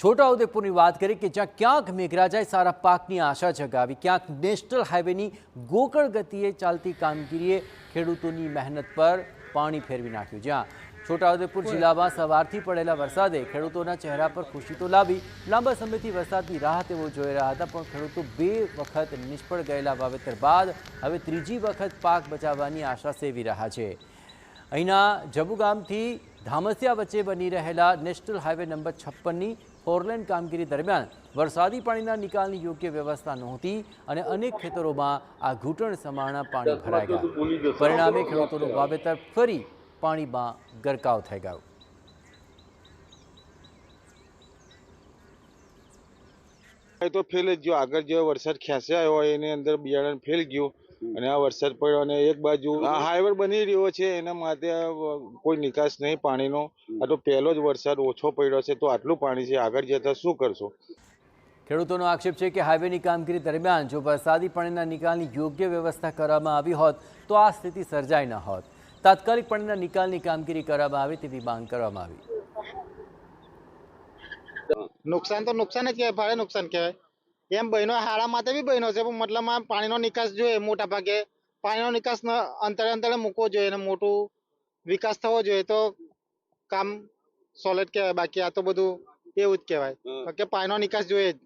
છોટાઉદેપુરની વાત કરી કે જ્યાં ક્યાંક મેઘરાજાએ સારા પાકની આશા જગાવી, ક્યાંક નેશનલ હાઈવેની ગોકળ ગતિએ ચાલતી કામગીરીએ ખેડૂતોની મહેનત પર પાણી ફેરવી નાખ્યું। જ્યાં છોટાઉદેપુર જિલ્લામાં સવારથી પડેલા વરસાદે ખેડૂતોના ચહેરા પર ખુશી તો લાવી। લાંબા સમયથી વરસાદની રાહ તેઓ જોઈ રહ્યા હતા, પણ ખેડૂતો 2 વખત નિષ્ફળ ગયેલા વાવેતર બાદ હવે ત્રીજી વખત પાક બચાવવાની આશા સેવી રહ્યા છે। અહીંના જબુગામથી ધામસિયા વચ્ચે બની રહેલા નેશનલ હાઈવે નંબર 56ની ફોરલેન કામગીરી દરમિયાન વરસાદી પાણીના નિકાલની યોગ્ય વ્યવસ્થા નહોતી અને અનેક ખેતરોમાં આ ઘૂંટણ સમાણા પાણી ભરાઈ ગયા। પરિણામે ખેડૂતોનું વાવેતર ફરી પાણીમાં ગરકાવ થઈ ગયું। તો ફેલ જ ગયો। આગળ જે વરસાદ ખેંચાયો હોય એની અંદર બિયારણ ફેલ ગયું અને આ વરસાદ પડ્યો અને એક બાજુ હાઈવે બની રહ્યો છે, એના માટે કોઈ નિકાસ નહીં પાણીનો। આ તો પહેલો જ વરસાદ ઓછો પડ્યો છે, તો આટલું પાણી છે, આગળ જતા શું કરશો? ખેડૂતોનો આક્ષેપ છે કે હાઈવેની કામગીરી દરમિયાન જો વરસાદી પાણીના નિકાલની યોગ્ય વ્યવસ્થા કરવામાં આવી હોત તો આ સ્થિતિ સર્જાઈ ન હોત। તાત્કાલિક પાણીના નિકાલની કામગીરી કરવામાં આવે તેવી માંગ કરવામાં આવી। નુકસાન તો નુકસાન જ કહેવાય, ભારે નુકસાન કહેવાય। એમ બહેનો હાડા માટે બી બહેનો છે, પણ મતલબ પાણીનો નિકાસ જોઈએ। મોટા ભાગે પાણીનો નિકાસ અંતરે અંતરે મૂકવો જોઈએ અને મોટું વિકાસ થવો જોઈએ તો કામ સોલિડ કહેવાય। બાકી આ તો બધું એવું જ કહેવાય કે પાણીનો નિકાસ જોઈએ જ।